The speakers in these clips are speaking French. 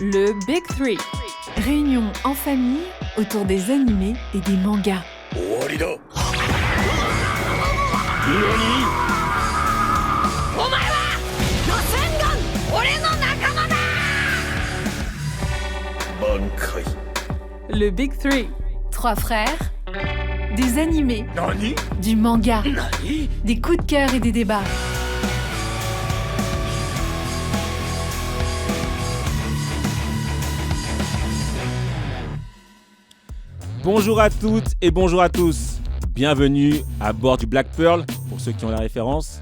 Le Big Three. Réunion en famille autour des animés et des mangas. Le Big Three. 3 frères, des animés, du manga, des coups de cœur et des débats. Bonjour à toutes et bonjour à tous. Bienvenue à bord du Black Pearl, pour ceux qui ont la référence.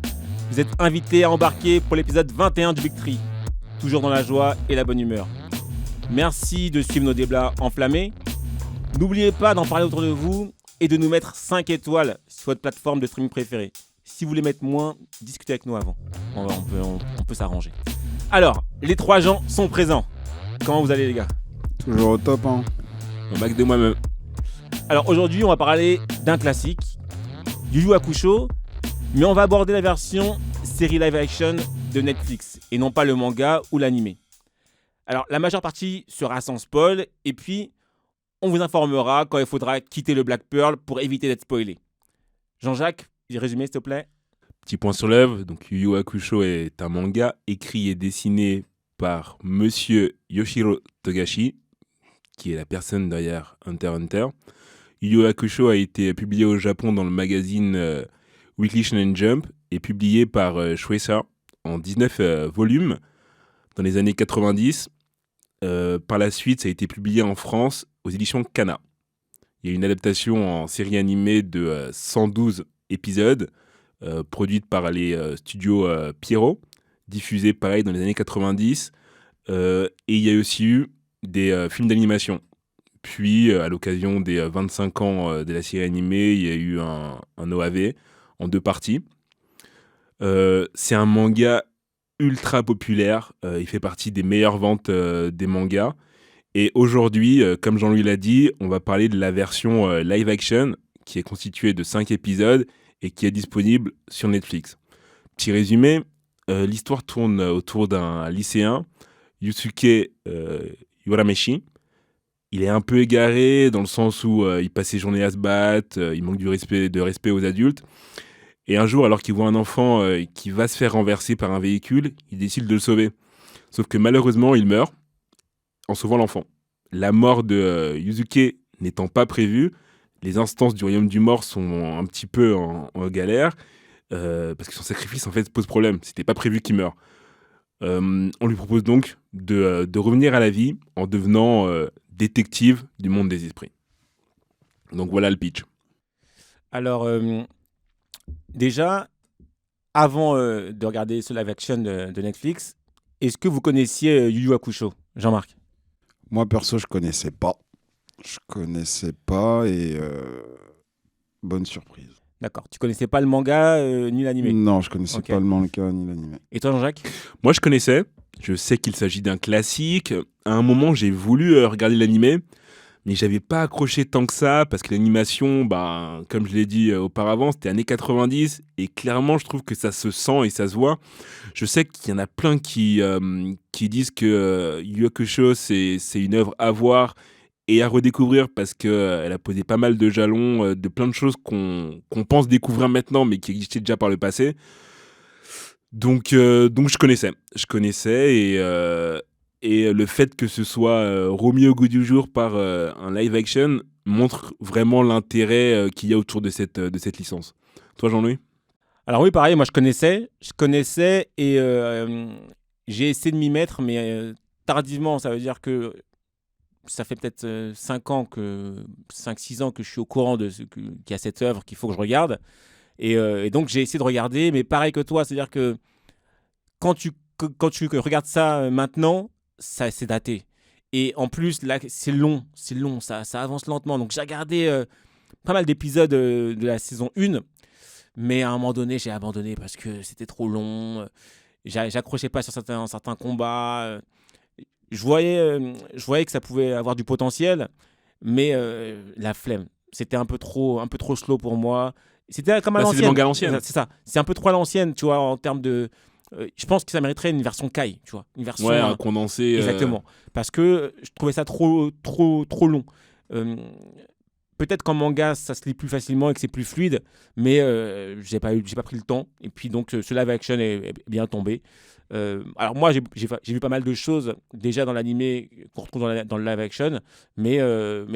Vous êtes invités à embarquer pour l'épisode 21 du Big Three. Toujours dans la joie et la bonne humeur. Merci de suivre nos débats enflammés. N'oubliez pas d'en parler autour de vous et de nous mettre 5 étoiles sur votre plateforme de streaming préférée. Si vous voulez mettre moins, discutez avec nous avant. On peut s'arranger. Alors, les 3 gens sont présents. Comment vous allez les gars ? Toujours au top, hein. Au max de moi-même. Alors aujourd'hui, on va parler d'un classique, Yu Yu Hakusho, mais on va aborder la version série live action de Netflix et non pas le manga ou l'animé. Alors la majeure partie sera sans spoil et puis on vous informera quand il faudra quitter le Black Pearl pour éviter d'être spoilé. Jean-Jacques, résumé s'il te plaît. Petit point sur l'œuvre, donc Yu Yu Hakusho est un manga écrit et dessiné par Monsieur Yoshiro Togashi, qui est la personne derrière Hunter x Hunter. Yu Yu Hakusho a été publié au Japon dans le magazine Weekly Shonen Jump et publié par Shueisha en 19 volumes dans les années 90. Par la suite, ça a été publié en France aux éditions Kana. Il y a une adaptation en série animée de 112 épisodes produite par les studios Pierrot, diffusée pareil dans les années 90. Et il y a aussi eu des films d'animation. Puis, à l'occasion des 25 ans de la série animée, il y a eu un OAV en 2 parties. C'est un manga ultra populaire. Il fait partie des meilleures ventes des mangas. Et aujourd'hui, comme Jean-Louis l'a dit, on va parler de la version live action qui est constituée de 5 épisodes et qui est disponible sur Netflix. Petit résumé, l'histoire tourne autour d'un lycéen, Yusuke Urameshi. Il est un peu égaré dans le sens où il passe ses journées à se battre, il manque de respect aux adultes. Et un jour, alors qu'il voit un enfant qui va se faire renverser par un véhicule, il décide de le sauver. Sauf que malheureusement, il meurt en sauvant l'enfant. La mort de Yusuke n'étant pas prévue, les instances du royaume du mort sont un petit peu en galère, parce que son sacrifice en fait pose problème. C'était pas prévu qu'il meure. On lui propose donc de revenir à la vie en devenant détective du monde des esprits. Donc voilà le pitch. Alors, déjà, avant de regarder ce live action de Netflix, est-ce que vous connaissiez Yu Yu Hakusho, Jean-Marc ? Moi, perso, je connaissais pas. Et bonne surprise. D'accord. Tu connaissais pas le manga ni l'animé ? Non, je connaissais Ok. pas le manga ni l'animé. Et toi, Jean-Jacques ? Moi, je connaissais. Je sais qu'il s'agit d'un classique. À un moment, j'ai voulu regarder l'animé, mais j'avais pas accroché tant que ça parce que l'animation, comme je l'ai dit auparavant, c'était années 90 et clairement, je trouve que ça se sent et ça se voit. Je sais qu'il y en a plein qui disent que Yu Yu Hakusho, c'est une œuvre à voir et à redécouvrir parce qu'elle a posé pas mal de jalons de plein de choses qu'on pense découvrir maintenant, mais qui existaient déjà par le passé. Donc je connaissais et le fait que ce soit remis au goût du jour par un live action montre vraiment l'intérêt qu'il y a autour de cette licence. Toi, Jean-Louis ? Alors oui, pareil, moi je connaissais et j'ai essayé de m'y mettre, mais tardivement. Ça veut dire que ça fait peut-être 5-6 ans que je suis au courant qu'il y a cette œuvre qu'il faut que je regarde. Et donc j'ai essayé de regarder, mais pareil que toi, c'est-à-dire que quand tu regardes ça maintenant, ça c'est daté. Et en plus, là, c'est long, ça avance lentement. Donc j'ai regardé pas mal d'épisodes de la saison 1, mais à un moment donné, j'ai abandonné parce que c'était trop long. J'accrochais pas sur certains combats. Je voyais que ça pouvait avoir du potentiel, mais la flemme. C'était un peu trop slow pour moi. C'était comme à l'ancienne. C'est des mangas à l'ancienne. C'est ça. C'est un peu trop à l'ancienne, tu vois, en termes de je pense que ça mériterait une version Kai, tu vois, une version Ouais, un condensé. exactement, parce que je trouvais ça trop long. Peut-être qu'en manga ça se lit plus facilement et que c'est plus fluide, mais j'ai pas pris le temps. Et puis donc ce live action est bien tombé. Alors moi j'ai vu pas mal de choses déjà dans l'animé qu'on retrouve dans le live action, mais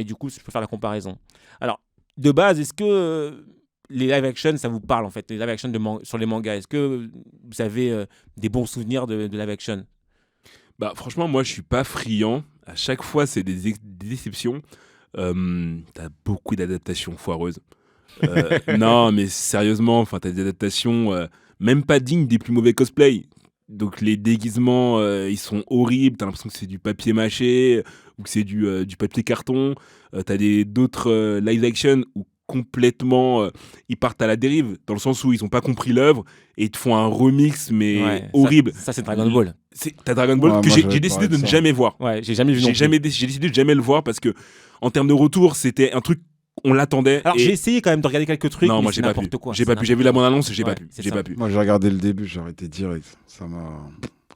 du coup je peux faire la comparaison. Alors de base, est-ce que les live action ça vous parle en fait, les live action sur les mangas, est-ce que vous avez des bons souvenirs de live action? Bah, franchement, moi, je suis pas friand. À chaque fois, c'est des déceptions. T'as beaucoup d'adaptations foireuses. Non, mais sérieusement, t'as des adaptations même pas dignes des plus mauvais cosplays. Donc les déguisements, ils sont horribles. T'as l'impression que c'est du papier mâché ou que c'est du papier carton. T'as d'autres live action où complètement ils partent à la dérive, dans le sens où ils ont pas compris l'œuvre et ils te font un remix mais Ouais, horrible. Ça c'est Dragon Ball. T'as Dragon Ball Ouais, que moi, j'ai j'avais décidé de parlé de ne ça. jamais voir. Ouais, j'ai jamais vu non J'ai plus. décidé de jamais le voir parce que en termes de retour, c'était un truc on l'attendait. Alors et... j'ai essayé quand même de regarder quelques trucs, non, mais moi c'est j'ai pas pu. n'importe quoi. J'ai pas pu. J'ai vu la bande annonce, j'ai pas pu. c'est J'ai ça. pas pu. Moi, j'ai regardé le début, j'ai arrêté direct. Ça m'a.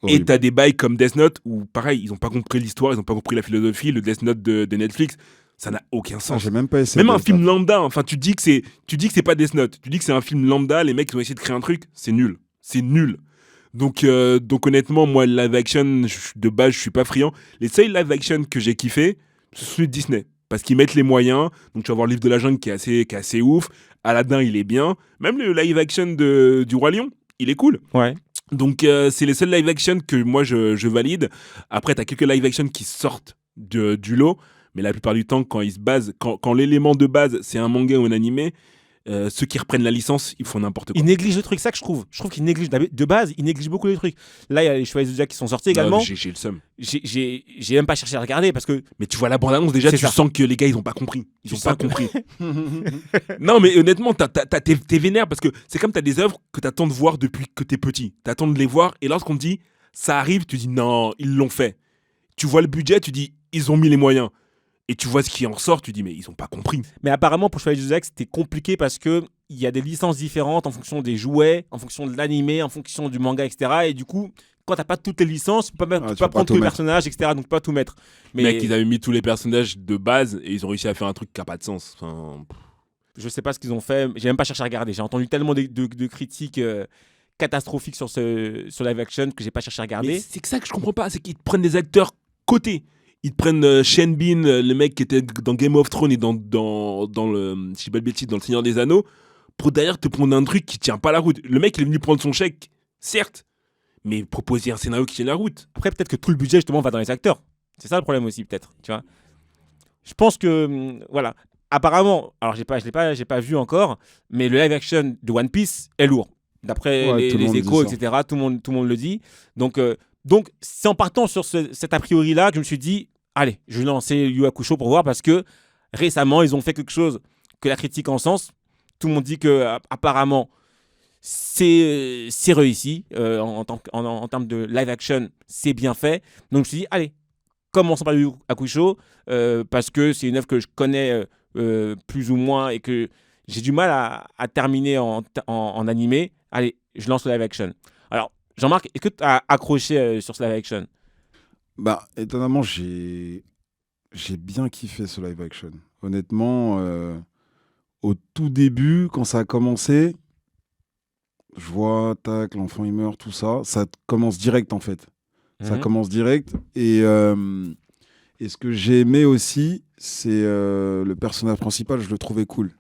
Et Horrible. t'as des bails comme Death Note où pareil, ils ont pas compris l'histoire, ils ont pas compris la philosophie. Le Death Note de Netflix, ça n'a aucun Ah, sens. j'ai même pas essayé. Même un de- film lambda, enfin tu dis que c'est pas Death Note, tu dis que c'est un film lambda, les mecs ils ont essayé de créer un truc, c'est nul. Donc honnêtement, moi live action de base, je suis pas friand. Les seuls live action que j'ai kiffé, ce sont les Disney parce qu'ils mettent les moyens. Donc tu vas voir le livre de la jungle qui est assez ouf, Aladdin, il est bien, même le live action du Roi Lion, il est cool. Ouais. Donc c'est les seuls live action que moi je valide. Après t'as quelques live action qui sortent du lot, mais la plupart du temps quand ils se basent, quand l'élément de base c'est un manga ou un animé, ceux qui reprennent la licence ils font n'importe quoi. Ils négligent le truc, ça que je trouve. Je trouve qu'ils négligent de base, ils négligent beaucoup les trucs. Là, il y a les Chevaliers du Zodiac qui sont sortis également. Non, j'ai le seum. J'ai même pas cherché à regarder parce que Mais tu vois la bande-annonce déjà, C'est tu ça. sens que les gars ils ont pas compris. Ils Tu ont sens pas que- compris. Non mais honnêtement, t'es vénère parce que c'est comme t'as des œuvres que t'attends de voir depuis que t'es petit. T'attends de les voir et lorsqu'on te dit ça arrive, tu dis non, ils l'ont fait. Tu vois le budget, tu dis ils ont mis les moyens. Et tu vois ce qui en ressort, tu dis mais ils ont pas compris. Mais apparemment, pour Chevalier du Zodiac, c'était compliqué parce que il y a des licences différentes en fonction des jouets, en fonction de l'animé, en fonction du manga, etc. Et du coup, quand t'as pas toutes les licences, tu peux pas, Ah, tu tu peux pas peux pas prendre tout tous les mettre. personnages, etc. Donc tu peux pas tout mettre. Mais Mec, ils avaient mis tous les personnages de base et ils ont réussi à faire un truc qui a pas de sens. Enfin, je sais pas ce qu'ils ont fait. J'ai même pas cherché à regarder. J'ai entendu tellement de critiques catastrophiques sur live action que j'ai pas cherché à mais regarder. c'est que ça que je comprends pas, c'est qu'ils te prennent des acteurs cotés. Ils te prennent Sean Bean, le mec qui était dans Game of Thrones et dans le, si je dis pas de bêtises, dans le Seigneur des Anneaux, pour derrière te prendre un truc qui tient pas la route. Le mec il est venu prendre son chèque, certes, mais proposer un scénario qui tient la route. Après, peut-être que tout le budget justement va dans les acteurs. C'est ça le problème aussi, peut-être. Tu vois. Je pense que voilà. Apparemment, alors j'ai pas vu encore, mais le live action de One Piece est lourd. D'après Ouais, tout le les monde échos, dit ça. etc. Tout le monde le dit. Donc c'est en partant sur cet a priori là que je me suis dit, allez, je vais lancer Yu Hakusho pour voir parce que récemment ils ont fait quelque chose que la critique en sens. Tout le monde dit que apparemment c'est réussi en termes de live action, c'est bien fait. Donc je me suis dit, allez, commençons par Yu Hakusho parce que c'est une œuvre que je connais plus ou moins et que j'ai du mal à terminer en animé. Allez, je lance le live action. Alors, Jean-Marc, est-ce que tu as accroché sur ce live action? Bah, étonnamment, j'ai bien kiffé ce live action. Honnêtement, au tout début, quand ça a commencé, je vois, tac, l'enfant il meurt, tout ça. Ça commence direct en fait. Ça Mhm. commence direct. Et ce que j'ai aimé aussi, c'est le personnage principal, je le trouvais cool.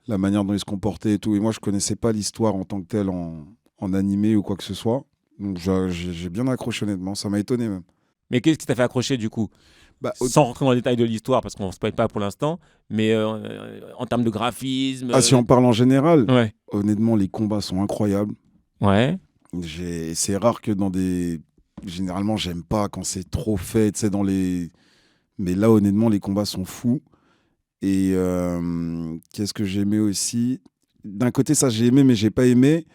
La manière dont il se comportait et tout. Et moi, je connaissais pas l'histoire en tant que telle en animé ou quoi que ce soit. Donc j'ai bien accroché honnêtement. Ça m'a étonné même. Mais qu'est-ce qui t'a fait accrocher du coup? Bah, Sans rentrer dans les détails de l'histoire parce qu'on ne spoil pas pour l'instant, mais en termes de graphisme. si on parle en général, Ouais. honnêtement, les combats sont incroyables. Ouais. C'est rare que dans des... Généralement, j'aime pas quand c'est trop fait, tu sais, dans les... Mais là, honnêtement, les combats sont fous. Et qu'est-ce que j'ai aimé aussi? D'un côté, ça, j'ai aimé, mais j'ai pas aimé.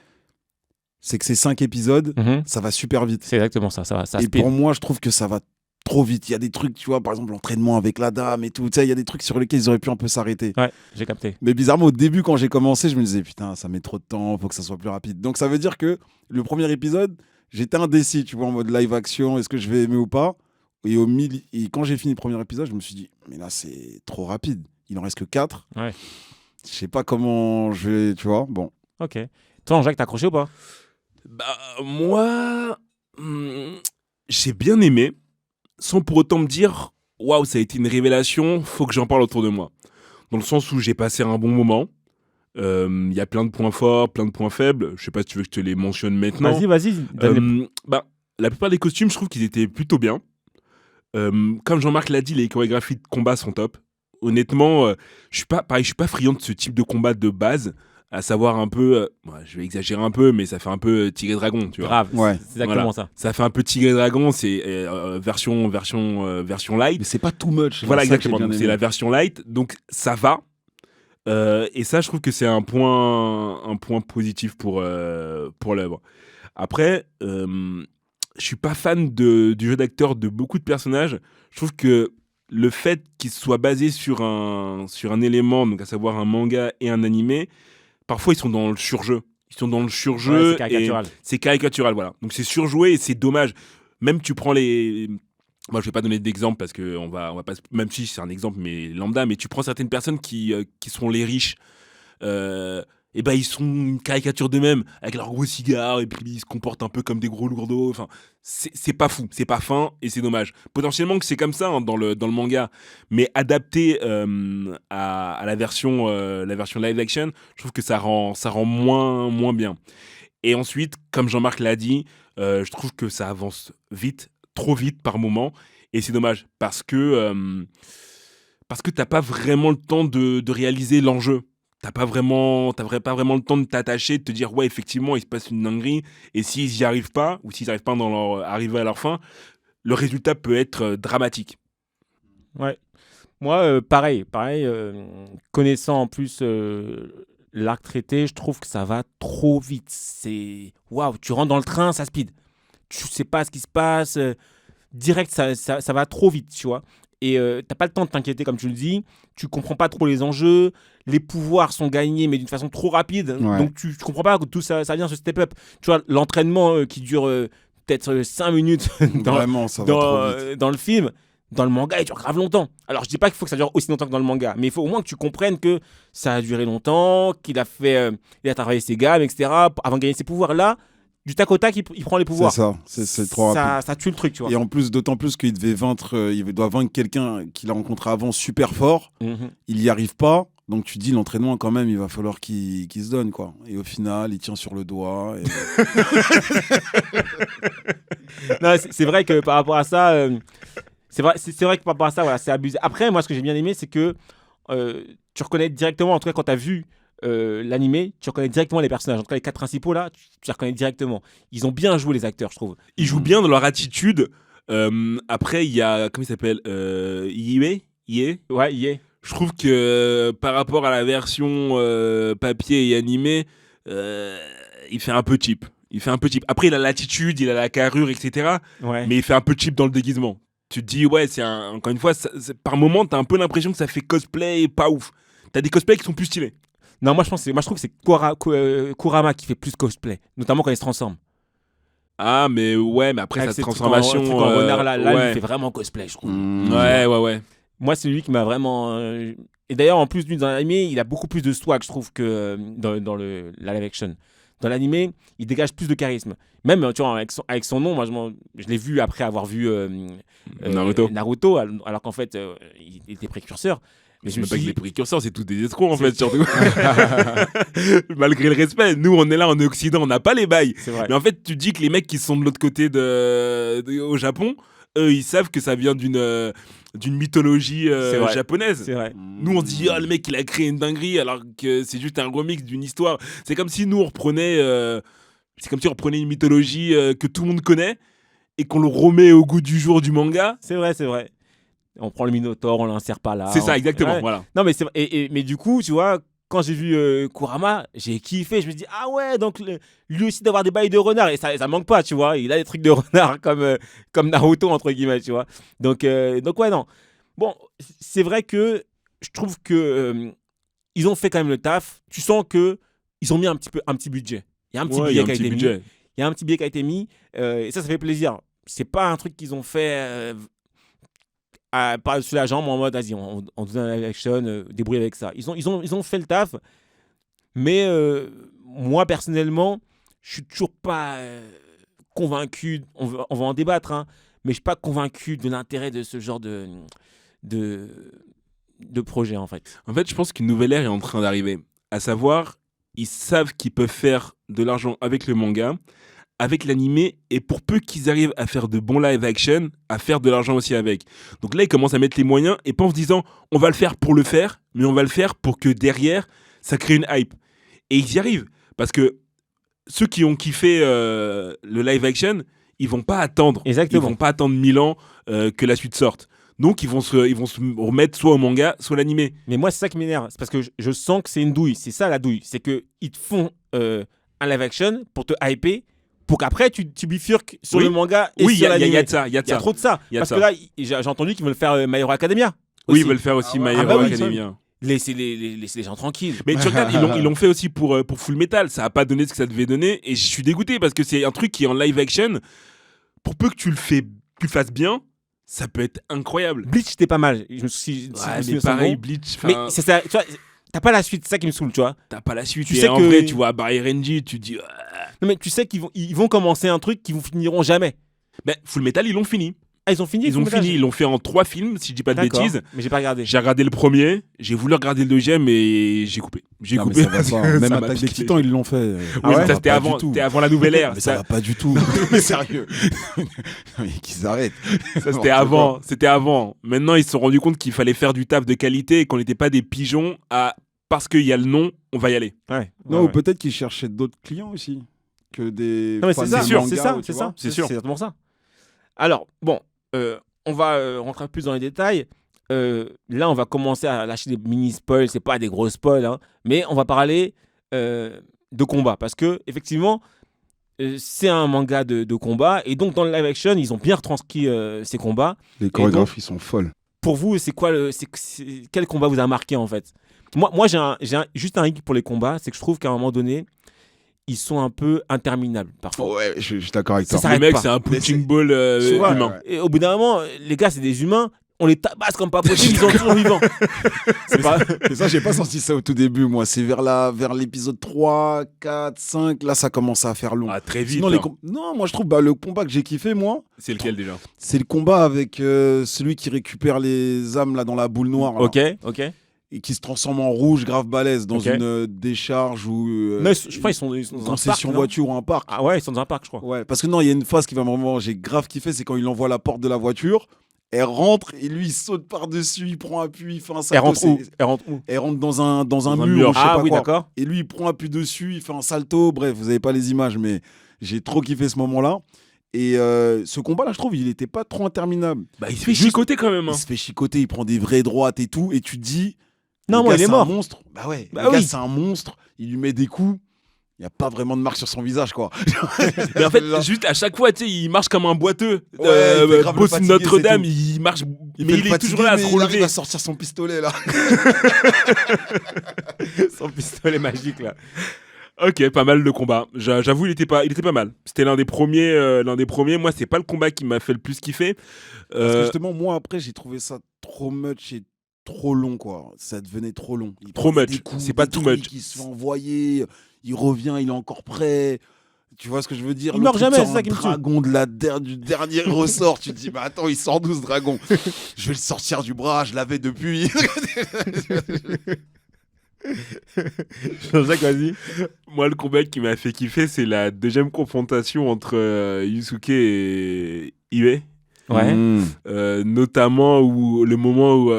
C'est que ces 5 épisodes, Mhm. ça va super vite. C'est exactement ça. Ça Et speed. pour moi, je trouve que ça va trop vite. Il y a des trucs, tu vois, par exemple, l'entraînement avec la dame et tout. Tu sais, il y a des trucs sur lesquels ils auraient pu un peu s'arrêter. Ouais, j'ai capté. Mais bizarrement, au début, quand j'ai commencé, je me disais, putain, ça met trop de temps, faut que ça soit plus rapide. Donc ça veut dire que le premier épisode, j'étais indécis, tu vois, en mode live action, est-ce que je vais aimer ou pas. Et quand j'ai fini le premier épisode, je me suis dit, mais là, c'est trop rapide. Il en reste que 4. Ouais. Je sais pas comment je vais, tu vois. Bon. Ok. Toi, Jacques, t'as accroché ou pas? Bah, moi, j'ai bien aimé, sans pour autant me dire waouh, ça a été une révélation, faut que j'en parle autour de moi. Dans le sens où j'ai passé un bon moment. Il y a plein de points forts, plein de points faibles. Je sais pas si tu veux que je te les mentionne maintenant. Vas-y. La plupart des costumes, je trouve qu'ils étaient plutôt bien. Comme Jean-Marc l'a dit, les chorégraphies de combat sont top. Honnêtement, je suis pas friand de ce type de combat de base, à savoir un peu, je vais exagérer un peu, mais ça fait un peu Tigre et Dragon, tu vois. Grave, Ouais. c'est exactement ça. Ça fait un peu Tigre et Dragon, c'est version light. Mais c'est pas too much. Voilà, C'est ça que j'ai exactement. bien Donc, c'est aimé. la version light, donc ça va. Et ça, je trouve que c'est un point positif pour l'œuvre. Après, je suis pas fan du jeu d'acteur de beaucoup de personnages. Je trouve que le fait qu'il soit basé sur un élément, donc à savoir un manga et un animé, parfois ils sont dans le surjeu. Ouais, c'est caricatural. C'est caricatural, voilà. Donc c'est surjoué et c'est dommage. Même tu prends les... Moi, je vais pas donner d'exemple parce que on va pas... Même si c'est un exemple, mais lambda, mais tu prends certaines personnes qui sont les riches. Et ben ils sont une caricature d'eux-mêmes avec leurs gros cigares et puis ils se comportent un peu comme des gros lourdeaux. Enfin, c'est pas fou, c'est pas fin et c'est dommage. Potentiellement que c'est comme ça, hein, dans le manga, mais adapté à la version live action, je trouve que ça rend moins bien. Et ensuite, comme Jean-Marc l'a dit, je trouve que ça avance vite, trop vite par moment, et c'est dommage parce que t'as pas vraiment le temps de réaliser l'enjeu. T'as pas vraiment le temps de t'attacher, de te dire ouais, effectivement il se passe une dinguerie, et s'ils y arrivent pas, ou s'ils arrivent pas arriver à leur fin, le résultat peut être dramatique. Ouais. Moi, pareil. Connaissant en plus l'arc traité, je trouve que ça va trop vite. C'est waouh, tu rentres dans le train, ça speed. Tu sais pas ce qui se passe. Direct, ça va trop vite, tu vois. Et t'as pas le temps de t'inquiéter, comme tu le dis. Tu comprends pas trop les enjeux. Les pouvoirs sont gagnés, mais d'une façon trop rapide. Ouais. Donc tu comprends pas d'où ça vient, ce step-up. Tu vois, l'entraînement qui dure peut-être 5 minutes Vraiment, ça va trop vite. dans le film. Dans le manga, il dure grave longtemps. Alors, je dis pas qu'il faut que ça dure aussi longtemps que dans le manga, mais il faut au moins que tu comprennes que ça a duré longtemps, qu'il a fait, il a travaillé ses gammes, etc. avant de gagner ses pouvoirs. Là, du tac au tac, il prend les pouvoirs. C'est ça, c'est trop rapide. Ça tue le truc, tu vois. Et en plus, d'autant plus qu'il doit vaincre quelqu'un qu'il a rencontré avant super fort. Mhm. Il y arrive pas. Donc tu dis l'entraînement quand même, il va falloir qu'il se donne, quoi. Et au final, il tient sur le doigt. Non, c'est vrai que par rapport à ça, c'est vrai que par rapport à ça, voilà, c'est abusé. Après, moi, ce que j'ai bien aimé, c'est que tu reconnais directement, en tout cas quand tu as vu l'animé, tu reconnais directement les personnages. En tout cas, les 4 principaux, là, tu les reconnais directement. Ils ont bien joué, les acteurs, je trouve. Ils jouent bien dans leur attitude. Après, il y a, comment il s'appelle, Ie. Ouais, il est. Je trouve que par rapport à la version papier et animé, il fait un peu cheap. Après, il a l'attitude, il a la carrure, etc. Ouais. Mais il fait un peu cheap dans le déguisement. Tu te dis, ouais, encore une fois, par moment, t'as un peu l'impression que ça fait cosplay pas ouf. T'as des cosplays qui sont plus stylés. Non, moi, je trouve que c'est Kurama qui fait plus cosplay, notamment quand il se transforme. Ah, mais après, Avec sa ses trucs transformation. trucs en renard, là, ouais. il fait vraiment cosplay, je trouve. Ouais. Moi, c'est lui qui m'a vraiment. Et d'ailleurs, en plus, lui, dans l'animé, il a beaucoup plus de swag, je trouve, que dans la live action. Dans l'animé, il dégage plus de charisme. Même, tu vois, avec son nom, moi, je l'ai vu après avoir vu Naruto. alors qu'en fait, il était précurseur. Mais je me pas que les précurseurs, c'est tous des escrocs, en fait, surtout. Malgré le respect, nous, on est là en Occident, on n'a pas les bails. C'est vrai. Mais en fait, tu dis que les mecs qui sont de l'autre côté au Japon, eux, ils savent que ça vient d'une mythologie japonaise. C'est vrai. Nous, on se dit, le mec, il a créé une dinguerie, alors que c'est juste un remix d'une histoire. C'est comme si nous, on reprenait une mythologie que tout le monde connaît et qu'on le remet au goût du jour du manga. C'est vrai. On prend le Minotaure, on l'insère pas là. C'est ça, exactement. Ouais. Voilà. Non, mais mais du coup, tu vois, quand j'ai vu Kurama, j'ai kiffé. Je me dis, ah ouais, donc lui aussi d'avoir des bails de renard. Et ça manque pas, tu vois. Il a des trucs de renard comme Naruto, entre guillemets, tu vois. Donc ouais, non. Bon, c'est vrai que je trouve que ils ont fait quand même le taf. Tu sens qu'ils ont mis un petit budget. Il y a un petit budget qui a été mis. Il y a un petit budget qui a été mis. Et ça fait plaisir. C'est pas un truc qu'ils ont fait par-dessus la jambe en mode, vas-y, on donne un live action, débrouille avec ça. Ils ont fait le taf. Mais moi, personnellement, je suis toujours pas convaincu. On va en débattre, hein, mais je suis pas convaincu de l'intérêt de ce genre de projet, en fait. En fait, je pense qu'une nouvelle ère est en train d'arriver. À savoir, ils savent qu'ils peuvent faire de l'argent avec le manga, avec l'animé, et pour peu qu'ils arrivent à faire de bons live action, à faire de l'argent aussi avec. Donc là, ils commencent à mettre les moyens, et pas en se disant, on va le faire pour le faire, mais on va le faire pour que derrière, ça crée une hype. Et ils y arrivent. Parce que ceux qui ont kiffé le live action, ils vont pas attendre. Exactement. Ils vont pas attendre 1000 ans que la suite sorte. Donc ils vont se remettre soit au manga, soit l'animé. Mais moi, c'est ça qui m'énerve. C'est parce que je sens que c'est une douille. C'est ça la douille. C'est qu'ils te font un live action pour te hyper, pour qu'après tu bifurques sur le manga et sur l'anime. Il y a de ça. Il y a trop de ça. Parce que là, j'ai entendu qu'ils veulent faire My Hero Academia. Oui, ils veulent faire aussi My Hero Academia. Laissez les gens tranquilles. Mais tu regardes, ils l'ont fait aussi pour Full Metal. Ça n'a pas donné ce que ça devait donner. Et je suis dégoûté parce que c'est un truc qui est en live action. Pour peu que tu le fasses bien, ça peut être incroyable. Bleach, c'était pas mal. Je me suis mais pareil, Bleach. Mais c'est ça, tu vois, t'as pas la suite, c'est ça qui me saoule, tu vois. T'as pas la suite. Tu sais en vrai, tu vois Barry Renji, tu dis. Non, mais tu sais qu'ils vont commencer un truc qu'ils finiront jamais. Ben, Full Metal, ils l'ont fini. Ah, ils ont fini. Ils l'ont fait en 3 films, si je dis pas de bêtises. Mais j'ai pas regardé. J'ai regardé le premier, j'ai voulu regarder le deuxième et j'ai coupé. Mais ça va pas. Même Attaque des Titans, ils l'ont fait. Oui, ça c'était avant la nouvelle ère. Mais ça va pas du tout. Mais sérieux. Mais qu'ils arrêtent. Ça c'était avant. Maintenant, ils se sont rendus compte qu'il fallait faire du taf de qualité et qu'on n'était pas des pigeons parce qu'il y a le nom, on va y aller. Ouais. Non, ou peut-être qu'ils cherchaient d'autres clients aussi que des. Non, mais c'est ça. C'est sûr. C'est exactement ça. Alors, bon. On va rentrer plus dans les détails. Là, on va commencer à lâcher des mini-spoils. C'est pas des gros spoils, hein, mais on va parler de combat. Parce que, effectivement, c'est un manga de combat. Et donc, dans le live action, ils ont bien retranscrit ces combats. Les chorégraphies sont folles. Pour vous, c'est quoi quel combat vous a marqué, en fait? Moi j'ai juste un hic pour les combats. C'est que je trouve qu'à un moment donné, ils sont un peu interminables parfois. Ouais, je suis d'accord avec toi. Le mec, c'est un punching ball humain. Ouais. Et au bout d'un moment, les gars, c'est des humains. On les tabasse comme pas possible, ils sont toujours vivants. C'est ça, j'ai pas senti ça au tout début, moi. C'est vers l'épisode 3, 4, 5, là, ça commence à faire long. Ah, très vite. Sinon, non, moi, je trouve le combat que j'ai kiffé, moi. C'est lequel déjà? C'est le combat avec celui qui récupère les âmes là dans la boule noire. Là. Ok. Et qui se transforme en rouge grave balèze dans une décharge ou non, je crois qu'ils sont dans un session parc, voiture ou un parc. Ah ouais, ils sont dans un parc, je crois. Ouais, parce que non, il y a une phase qui va vraiment, j'ai grave kiffé, c'est quand il envoie la porte de la voiture, elle rentre et lui il saute par-dessus, il prend appui, il fait un salto. Elle rentre où? Elle rentre dans un mur, je sais pas oui, quoi. D'accord. Et lui il prend appui dessus, il fait un salto, bref, vous avez pas les images, mais j'ai trop kiffé ce moment-là. Et ce combat-là, je trouve, il était pas trop interminable. Bah, il se fait chicoter quand même. Il se fait chicoter, il prend des vraies droites et tout, et tu te dis. Non, moi, il est mort. C'est un monstre. Bah ouais, le gars, c'est un monstre. Il lui met des coups. Il n'y a pas vraiment de marque sur son visage, quoi. Mais en fait, juste à chaque fois, tu sais, il marche comme un boiteux. Boss Notre-Dame, il marche. Mais il est toujours là à se relever. Il arrive à sortir son pistolet, là. Son pistolet magique, là. Ok, pas mal de combats. J'avoue, il était pas mal. C'était l'un des premiers. Moi, c'est pas le combat qui m'a fait le plus kiffer. Parce que justement, moi, après, j'ai trouvé ça trop much et trop long, quoi. Ça devenait trop long. Trop much. C'est pas too much. Il se fait envoyer, il revient, il est encore prêt. Tu vois ce que je veux dire? Il meurt jamais, c'est ça qui me tue. Dragon du dernier ressort. Tu te dis, mais attends, il sort d'où ce dragon? Je vais le sortir du bras, je l'avais depuis. Jean-Jacques, vas-y. Moi, le combat qui m'a fait kiffer, c'est la deuxième confrontation entre Yusuke et Ime. Ouais. Notamment le moment où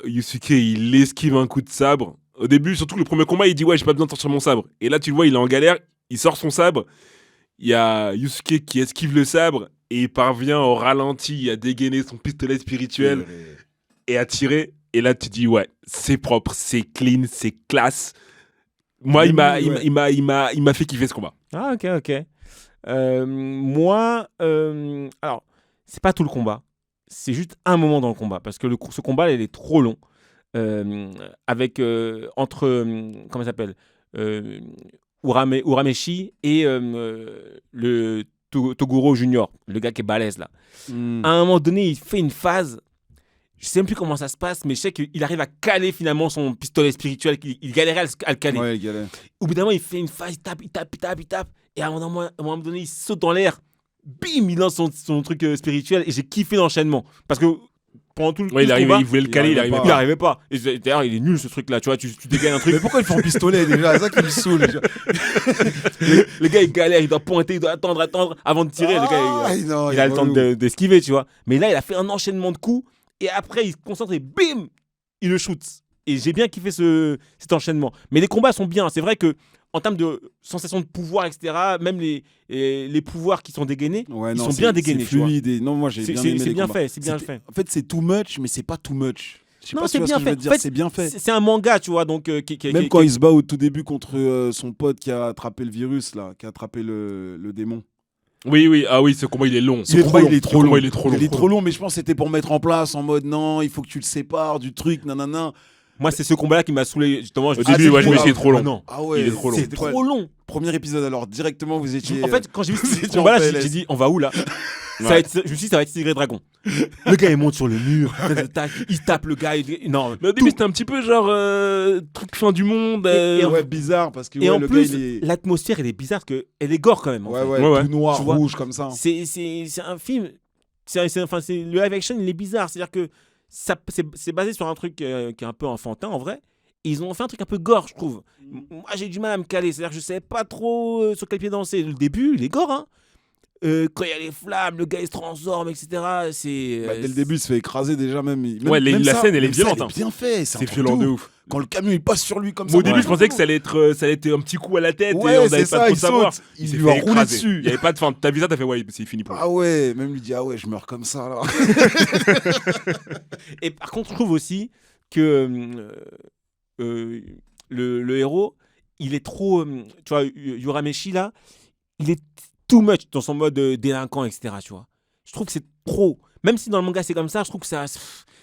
Yusuke il esquive un coup de sabre. Au début, surtout le premier combat, il dit ouais, j'ai pas besoin de sortir mon sabre. Et là, tu le vois, il est en galère, il sort son sabre. Il y a Yusuke qui esquive le sabre et il parvient au ralenti à dégainer son pistolet spirituel et à tirer. Et là, tu dis ouais, c'est propre, c'est clean, c'est classe. Moi, il Ouais. m'a fait kiffer ce combat. Ah, ok. Moi, alors, c'est pas tout le combat. C'est juste un moment dans le combat. Parce que ce combat, il est trop long. Avec, entre, comment il s'appelle Urameshi et le Toguro Junior, le gars qui est balèze là. À un moment donné, il fait une phase. Je sais même plus comment ça se passe, mais je sais qu'il arrive à caler finalement son pistolet spirituel. Il galérait à le caler. Ouais, il galère. Au bout d'un moment, il fait une phase, il tape. Et à un moment donné, il saute dans l'air. Bim, il lance son truc spirituel. Et j'ai kiffé l'enchaînement. Parce que pendant tout le Ouais, combat, il voulait le caler, il arrivait il pas. n'arrivait pas. Et d'ailleurs, il est nul ce truc là. Tu vois, tu dégagnes un truc. Mais pourquoi il fait en pistolet déjà? C'est ça qui me saoule. Le gars, il galère, il doit pointer, il doit attendre avant de tirer. Le gars, il a le temps d'esquiver, tu vois. Mais là, il a fait un enchaînement de coups. Et après, il se concentre et bim, il le shoot. Et j'ai bien kiffé cet enchaînement. Mais les combats sont bien. C'est vrai que en termes de sensation de pouvoir, etc., même les pouvoirs qui sont dégainés, ils sont bien dégainés. C'est fluide. Et... Non, moi j'ai bien aimé c'est les bien combats. fait, c'est bien fait. En fait, c'est too much, mais c'est pas too much. Je sais Non, pas c'est si tu vois bien ce que je veux fait. dire. En fait, c'est bien fait. C'est un manga, tu vois. Donc, Même quand il se bat au tout début contre son pote qui a attrapé le virus, là, qui a attrapé le démon. Oui, ah oui, ce combat il est long. Il est trop long. Il est trop long. Mais je pense que c'était pour mettre en place en mode non, il faut que tu le sépares du truc, nanana. Moi, c'est ce combat-là qui m'a saoulé. Justement, Au début, moi je me suis dit trop long. Non, Ah ouais, Il est trop long. c'est trop long. Premier épisode, alors directement vous étiez. En fait, quand j'ai vu vous ce étiez combat-là, en j'ai PLS. dit, on va où là Ouais. Je me suis dit, ça va être Tigre et Dragon. Le gars, il monte sur le mur, il tape le gars. Non, Mais au début, c'était un petit peu genre truc fin du monde. Et ouais, bizarre parce que Et ouais, en le plus, gars, il est... l'atmosphère, elle est bizarre parce qu'elle est gore quand même. En fait. Ouais, tout noir, Tu vois, rouge comme ça. C'est un film. Le live action, il est bizarre. C'est-à-dire que c'est basé sur un truc qui est un peu enfantin en vrai. Et ils ont fait un truc un peu gore, je trouve. Moi, j'ai du mal à me caler. C'est-à-dire que je ne savais pas trop sur quel pied danser. Le début, il est gore. Hein. Quand il y a les flammes, le gars il se transforme, etc. C'est. Dès le début, il se fait écraser déjà même. Ouais, la scène, elle est violente. C'est bien fait. C'est violent de ouf. Quand le camion il passe sur lui comme ça. Moi, au début, je pensais que ça allait être un petit coup à la tête et Ouais, on c'est n'avait ça, pas trop il savoir. saute. Il Il s'est lui a fait roulé écraser. dessus. Il n'y avait pas de fin. T'as vu ça, t'as fait ouais, c'est fini pour lui. Ah ouais, même lui dit ah ouais, je meurs comme ça là. Et par contre, je trouve aussi que le héros, il est trop. Tu vois, Urameshi là, il est too much dans son mode délinquant, etc. Tu vois. Je trouve que c'est trop. Même si dans le manga c'est comme ça, je trouve que ça.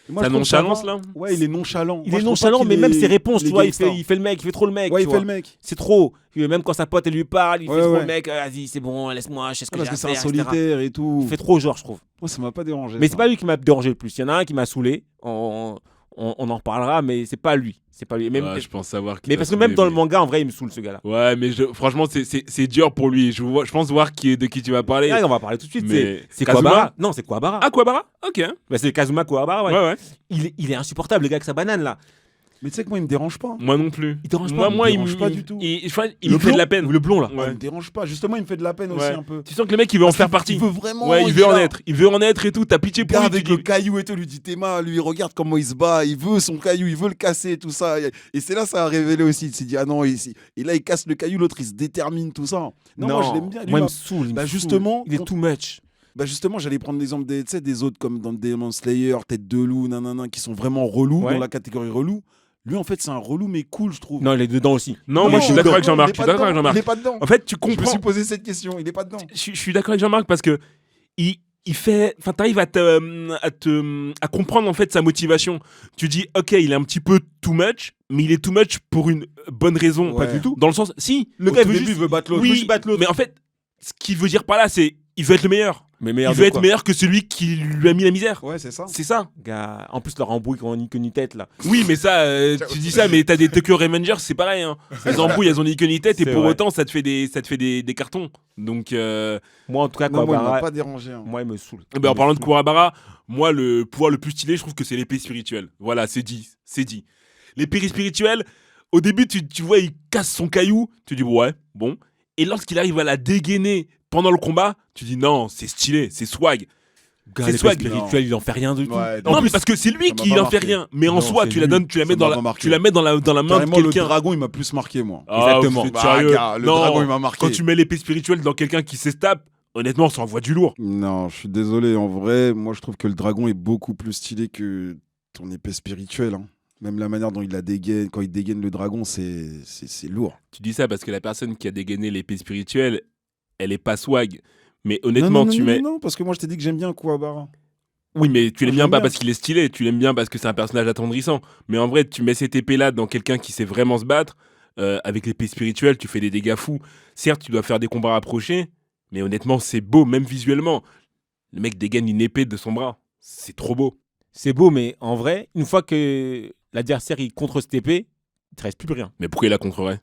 Moi, Ta je trouve que ça nonchalance va. là. Ouais, il est nonchalant. Il Moi, est je trouve pas nonchalant, qu'il mais est- même ses réponses, il tu est vois, gangsta. il fait le mec, il fait trop le mec. Ouais, tu il fait vois. le mec. C'est trop. Même quand sa pote elle lui parle, il fait Ouais, trop ouais. le mec. Vas-y, c'est bon, laisse-moi, je sais ce que Parce j'ai à que c'est un faire, etc. solitaire et tout. Il fait trop genre, je trouve. Moi, ça m'a pas dérangé. Mais ça. c'est pas lui qui m'a dérangé le plus. Il y en a un qui m'a saoulé. On en reparlera, mais c'est pas lui. C'est pas lui. Même, Ouais, je pense savoir qui mais t'a parce que saoulé, même dans le mais- manga, en vrai, il me saoule ce gars-là. Ouais, mais franchement, c'est dur pour lui. Je pense voir de qui tu vas parler. Ah, on va parler tout de suite. Mais C'est Kazuma Kuwabara. Non, c'est Kuwabara. Ah, Kuwabara. Ok. Bah, c'est Kazuma Kuwabara. Ouais. Ouais. Il est insupportable, le gars avec sa banane là. Mais tu sais que moi, il me dérange pas. Moi non plus. Il dérange pas. Moi, il me dérange pas du tout. Il Le me fait blond, de la peine. Le blond là. Ouais, Ouais. il me dérange pas. Justement, il me fait de la peine aussi Ouais. un peu. Tu sens que le mec, il veut en faire partie. Il veut vraiment. Ouais, il veut en être. Il veut en être et tout. T'as pitié pour Regarde lui. avec tu le dis- caillou et tout, lui dit Théma, lui regarde comment il se bat, il veut son caillou, il veut le casser, tout ça. Et c'est là ça a révélé aussi. Il s'est dit ah non, et là il casse le caillou, l'autre il se détermine, tout ça. Non, moi je l'aime bien. Lui, Moi, il là. me saoule. Bah, justement, il est too much. Bah justement, j'allais prendre l'exemple des, tu sais, des autres comme dans Demon Slayer, Tête de loup, nanana, qui sont vraiment relous Ouais. dans la catégorie relou. Lui en fait c'est un relou mais cool je trouve. Non, il est dedans aussi. Non, moi je suis d'accord avec Jean-Marc. Je suis d'accord avec Il Jean-Marc. est pas dedans. En fait, tu Je me comprends. suis posé cette question, il est pas dedans. Je suis d'accord avec Jean-Marc parce que il fait, enfin, t'arrives à comprendre en fait sa motivation. Tu dis, ok, il est un petit peu too much, mais il est too much pour une bonne raison. Ouais. Pas du tout. Dans le sens, si, Le Au gars, tout il veut début, juste il veut battre l'autre. Oui, oui, juste battre l'autre. mais en fait, ce qu'il veut dire par là, c'est, il veut être le meilleur. Mais Il veut être meilleur que celui qui lui a mis la misère. Ouais, c'est ça. C'est ça. Gars, en plus, leur embrouille qui ont ni queue ni tête là. Oui, mais ça, tu dis ça, mais t'as des Tokyo Revengers, c'est pareil. Hein. Les embrouilles, elles ont ni queue ni tête, et C'est pour vrai. autant, ça te fait des cartons. Donc, Moi, en tout cas, Non, moi il Kuwabara, m'a pas dérangé. hein. moi, il me saoule. ben, en parlant de Kuwabara, moi, le pouvoir le plus stylé, je trouve que c'est l'épée spirituelle. Voilà, c'est dit. L'épée spirituelle, au début, tu vois, il casse son caillou, tu dis, ouais, bon. Et lorsqu'il arrive à la dégainer pendant le combat, tu dis, non, c'est stylé, c'est swag. Gars, c'est l'épée swag. spirituelle, il en fait rien du tout. Ouais, Non, en mais plus, parce que c'est lui ça m'a qui pas en fait marqué. rien. Mais en Non, soi, c'est tu la nul. donnes, tu la Ça mets m'a dans pas la, marqué. tu la mets dans la main Carrément, de le quelqu'un. dragon il m'a plus marqué moi. Exactement. vous êtes Bah, sérieux gars, le Non, dragon il m'a marqué. quand tu mets l'épée spirituelle dans quelqu'un qui s'estape, honnêtement, ça envoie du lourd. Non, je suis désolé. En vrai, moi, je trouve que le dragon est beaucoup plus stylé que ton épée spirituelle. Hein. Même la manière dont il la dégaine, quand il dégaine le dragon, c'est lourd. Tu dis ça parce que la personne qui a dégainé l'épée spirituelle, elle est pas swag. Mais honnêtement, non, parce que moi je t'ai dit que j'aime bien Kuwabara. Oui, mais tu l'aimes bien J'aime pas bien. parce qu'il est stylé, tu l'aimes bien parce que c'est un personnage attendrissant. Mais en vrai, tu mets cette épée-là dans quelqu'un qui sait vraiment se battre, avec l'épée spirituelle, tu fais des dégâts fous. Certes, tu dois faire des combats rapprochés, mais honnêtement, c'est beau, même visuellement. Le mec dégaine une épée de son bras. C'est trop beau. C'est beau, mais en vrai, une fois que l'adversaire il contre cette épée, il te reste plus rien. Mais pourquoi il la contrerait?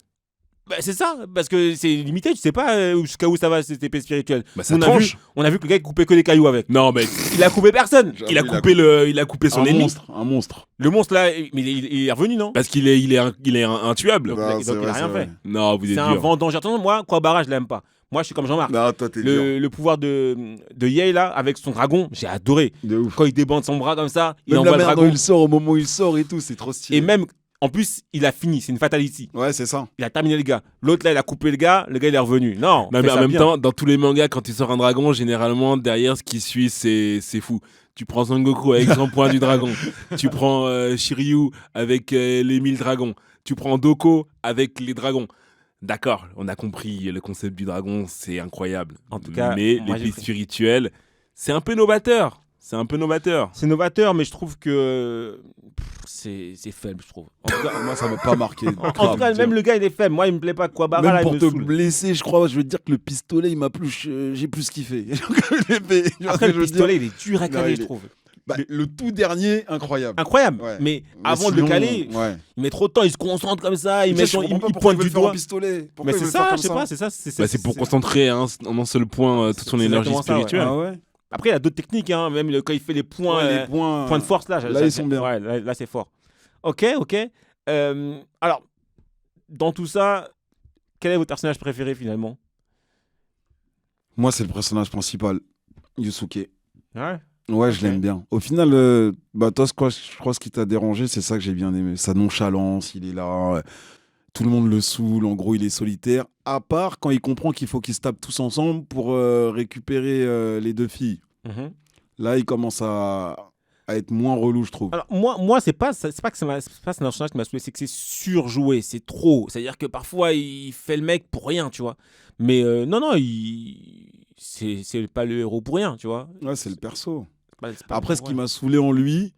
Bah, c'est ça, parce que c'est limité, tu sais pas jusqu'à où ça va cette épée spirituelle. Bah, ça on, a tranche. vu, on a vu que le gars il coupait que des cailloux avec. Non, mais Il a coupé personne. il a coupé son Un ennemi. monstre, un monstre. Le monstre là, mais il est revenu, non? Parce qu'il est intuable. Donc, Bah, donc, c'est il a vrai, rien c'est fait. vrai. Non, vous êtes C'est un dur. vendanger. Attends, moi, Kuwabara, je l'aime pas. Moi, je suis comme Jean-Marc. Non, toi t'es dur. Le pouvoir de Yei là, avec son dragon, j'ai adoré. De ouf. Quand il débande son bras comme ça, il Même la envoie le manière dont dragon. il sort au moment où il sort et tout, c'est trop stylé. Et même, en plus, il a fini, c'est une fatality. Ouais, c'est ça. Il a terminé le gars. L'autre là, il a coupé le gars il est revenu. Non, Non, fais mais en ça même bien. temps, dans tous les mangas, quand tu sors un dragon, généralement, derrière, ce qui suit, c'est fou. Tu prends Son Goku avec son point du dragon. Tu prends Shiryu avec les 1000 dragons. Tu prends Doko avec les dragons. D'accord, on a compris le concept du dragon, c'est incroyable. En tout cas, mais moi, l'épée j'ai- spirituelle, c'est un peu novateur. C'est un peu novateur. C'est novateur, mais je trouve que c'est faible, je trouve. En tout cas, Moi, ça m'a pas marqué. en tout cas, même le gars, il est faible. Moi, il me plaît pas. Kuwabara, là, Même il pour me te saoule. blesser, je crois, je veux dire que le pistolet, il m'a plus, j'ai plus kiffé. L'épée, tu vois ce Après, que je le veux dire pistolet, il est dur à Non, caler, il je est- trouve. Bah, le tout dernier, incroyable. Incroyable. Ouais. Mais Mais avant de le sinon, caler, ouais. il met trop de temps, il se concentre comme ça, il, Mais met je son, comprends pas il pourquoi pointe veut du le faire en doigt. pistolet. Pourquoi Mais il c'est veut le faire ça, comme je sais pas, c'est ça. Bah, c'est pour concentrer en un seul point toute son c'est énergie exactement ça, ouais. spirituelle. Ah ouais. Après, il y a d'autres techniques, hein, même quand il fait les points, Ouais, les points. points de force, là. Là, ils sont bien. Ouais, là, c'est fort. Ok. Alors, dans tout ça, quel est votre personnage préféré finalement? Moi, c'est le personnage principal, Yusuke. Ouais. Ouais, Ok. je l'aime bien. Au final, toi, je crois ce qui t'a dérangé, c'est ça que j'ai bien aimé. Sa nonchalance, il est là, tout le monde le saoule, en gros, il est solitaire. À part quand il comprend qu'il faut qu'ils se tapent tous ensemble pour récupérer les deux filles. Mhm. Là, il commence à être moins relou, je trouve. Alors, moi c'est pas que c'est pas un personnage qui m'a saoulé, c'est que c'est surjoué, c'est trop. C'est-à-dire que parfois, il fait le mec pour rien, tu vois. Mais non, c'est pas le héros pour rien, tu vois. Ouais, c'est le perso. C'est pas Après, ce pour qui rien. m'a saoulé en lui,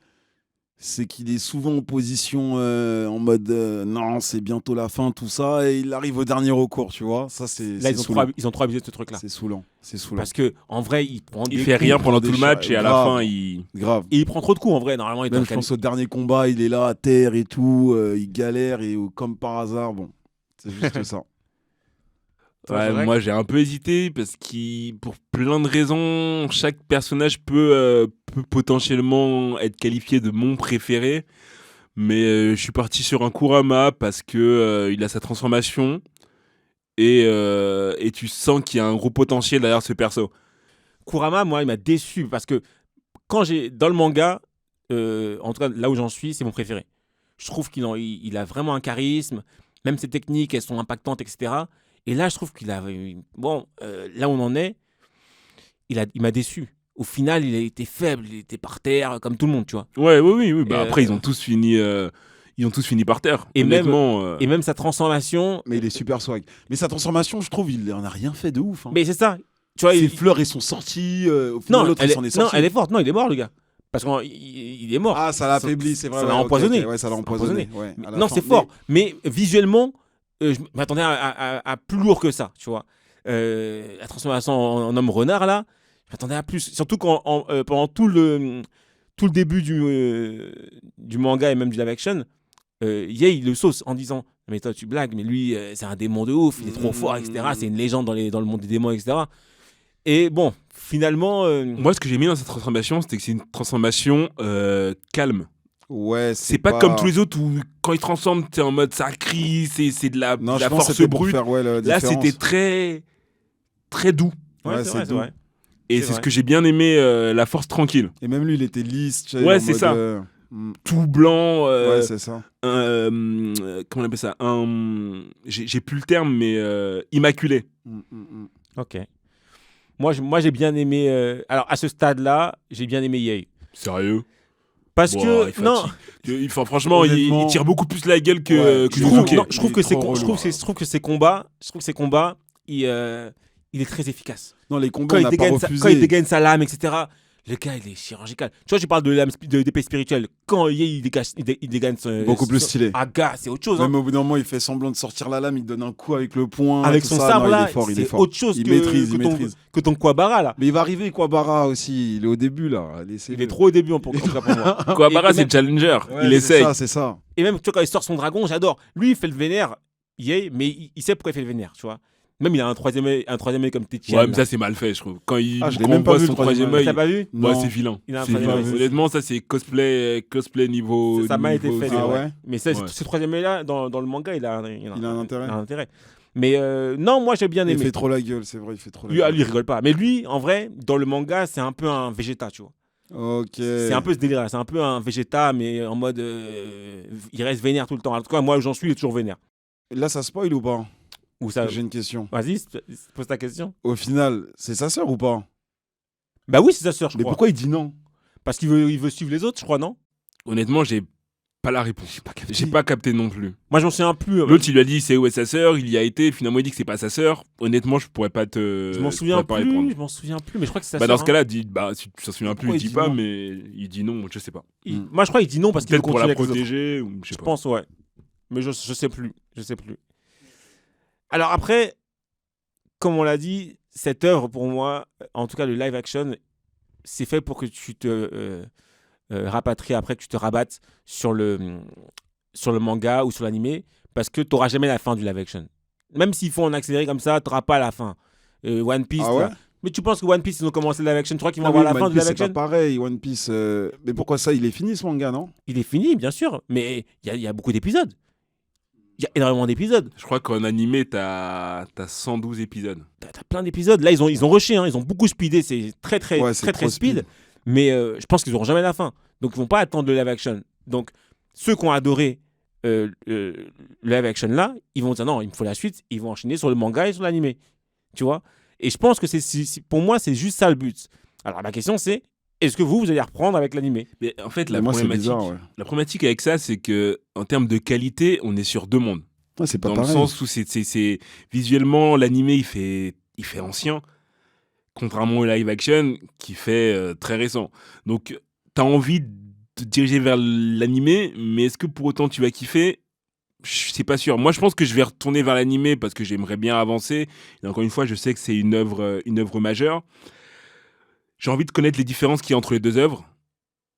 c'est qu'il est souvent en position en mode non, c'est bientôt la fin, tout ça, et il arrive au dernier recours, tu vois. Ça, c'est Là, saoulant. ils ont trop abusé de ce truc-là. C'est saoulant. C'est saoulant. Parce que en vrai, il prend Il des fait coups, rien prend pendant des tout le match et à la grave. fin, il. Grave. et il prend trop de coups en vrai. Normalement, il doit Même, je calmer. pense au dernier combat, il est là à terre et tout, il galère et comme par hasard, bon, c'est juste ça. Toi, Ouais, Jurek moi j'ai un peu hésité parce que pour plein de raisons, chaque personnage peut potentiellement être qualifié de mon préféré. Mais je suis parti sur un Kurama parce que il a sa transformation et tu sens qu'il y a un gros potentiel derrière ce perso. Kurama, moi, il m'a déçu parce que quand j'ai dans le manga, en tout cas là où j'en suis, c'est mon préféré. Je trouve il a vraiment un charisme, même ses techniques, elles sont impactantes, etc. Et là, je trouve qu'il a bon, là où on en est, il m'a déçu. Au final, il a été faible, il était par terre comme tout le monde, tu vois. Ouais, oui. Bah, Et, après, ils ont tous fini par terre. Et même- Honnêtement, Et même sa transformation, Mais il est super swag. Mais sa transformation, je trouve, il en a rien fait de ouf. Hein. mais c'est ça. Tu vois, Ses fleurs, elles sont sorties. Au final, non, l'autre, il s'en est non, sorti. elle est forte. Non, il est mort, le gars. Parce qu'il est mort. Ah, ça l'a affaibli, c'est vrai. Ça ouais, l'a ok, empoisonné. ok, ouais, ça l'a empoisonné. Ouais, à la Non, fin. c'est fort. Mais visuellement, je m'attendais à plus lourd que ça, tu vois. La transformation en homme renard, là, je m'attendais à plus. Surtout pendant tout le début du manga et même du live action, Yei, il le sauce en disant mais toi, tu blagues, mais lui, c'est un démon de ouf, il est trop fort, etc. C'est une légende dans le monde des démons, etc. Et bon, finalement. moi, ce que j'ai mis dans cette transformation, c'était que c'est une transformation calme. Ouais, C'est pas comme tous les autres où quand ils transforment, t'es en mode ça crie, c'est de la, Non, de je la pense que force c'était pour brute. faire la Là, différence. c'était très, très doux. Ouais, Ouais, c'est c'est vrai, c'est doux. vrai. Et C'est c'est ce vrai. que j'ai bien aimé, la force tranquille. Et même lui, il était lisse. tu sais, Ouais, en c'est mode, ça. Tout blanc. Ouais, c'est ça. Comment on appelle ça j'ai plus le terme, mais immaculé. Ok. Moi, j'ai bien aimé. Alors, à ce stade-là, j'ai bien aimé Yei. Sérieux? Parce que non, franchement, il tire beaucoup plus la gueule que je trouve que ses combats, il est très efficace. Non, les combats, on n'a pas refusé. Quand il dégaine sa lame, etc. Le gars, il est chirurgical. Tu vois, je parle d'épée spirituelle. Quand il dégaine beaucoup plus stylé. Ah, gars, c'est autre chose. Même au bout d'un moment, il fait semblant de sortir la lame, il donne un coup avec le poing. Avec son sabre, là, c'est autre chose il maîtrise. Que ton Kawabara, là. Mais il va arriver, Kawabara aussi. Il est au début, là. Il est trop au début, pour moi. Kawabara, c'est le challenger. Ouais, il essaye. C'est ça. Et même, tu vois, quand il sort son dragon, j'adore. Lui, il fait le vénère, mais il sait pourquoi il fait le vénère, tu vois. Même il a un troisième œil comme Tétian. Ouais, mais ça c'est mal fait, je trouve. Quand il je l'ai même pas vu son troisième œil. T'as pas vu? Ouais, c'est vilain. Honnêtement, ça c'est cosplay niveau. Ça m'a été fait. Ah ouais. Mais ce troisième œil là, dans le manga, il a un intérêt. Mais non, moi j'ai bien aimé. Il fait trop la gueule, c'est vrai, il fait trop la gueule. Lui, il rigole pas. Mais lui, en vrai, dans le manga, c'est un peu un Vegeta, tu vois. Ok. C'est un peu ce délire, c'est un peu un Vegeta, mais en mode, il reste vénère tout le temps. En tout cas, moi, où j'en suis, il est toujours vénère. Là, ça spoil ou pas? Ça... J'ai une question. Vas-y, pose ta question. Au final, c'est sa sœur ou pas? Bah oui, c'est sa sœur, je crois. Mais pourquoi il dit non? Parce qu'il veut suivre les autres, je crois, non? Honnêtement, j'ai pas la réponse. J'ai pas capté non plus. Moi, j'en souviens plus. L'autre, il lui a dit c'est où est sa sœur, il y a été, finalement, il dit que c'est pas sa sœur. Honnêtement, je pourrais pas te. Je m'en souviens plus, mais je crois que c'est sa sœur. Dans ce cas-là, si tu t'en souviens plus, il dit pas, mais il dit non, je sais pas. Moi, je crois qu'il dit non parce qu'il veut pour la protéger, ou je sais pas. Je pense, ouais. Mais je sais plus. Alors après, comme on l'a dit, cette œuvre, pour moi, en tout cas le live action, c'est fait pour que tu te rapatries après, que tu te rabattes sur le manga ou sur l'animé, parce que tu n'auras jamais la fin du live action. Même s'ils font en accéléré comme ça, tu n'auras pas la fin. One Piece, ah ouais? Mais tu penses que One Piece, ils ont commencé le live action, tu crois qu'ils vont avoir la fin du live action? C'est pas pareil, One Piece. Mais pourquoi ça? Il est fini ce manga, non? Il est fini, bien sûr, mais il y a beaucoup d'épisodes. Il y a énormément d'épisodes. Je crois qu'en animé, t'as 112 épisodes. T'as plein d'épisodes. Là, ils ont rushé, hein. Ils ont beaucoup speedé. C'est très speed. Mais je pense qu'ils n'auront jamais la fin. Donc, ils ne vont pas attendre le live action. Donc, ceux qui ont adoré le live action là, ils vont dire non, il me faut la suite. Ils vont enchaîner sur le manga et sur l'animé. Tu vois? Et je pense que pour moi, c'est juste ça le but. Alors, la question, c'est est-ce que vous allez reprendre avec l'animé? Mais en fait, la problématique avec ça, c'est que en termes de qualité, on est sur deux mondes. Ouais, c'est pas dans pareil. le sens où c'est visuellement, l'animé, il fait ancien, contrairement au live action qui fait très récent. Donc, t'as envie de te diriger vers l'animé, mais est-ce que pour autant tu vas kiffer? C'est pas sûr. Moi, je pense que je vais retourner vers l'animé parce que j'aimerais bien avancer. Et encore une fois, je sais que c'est une œuvre majeure. J'ai envie de connaître les différences qu'il y a entre les deux œuvres,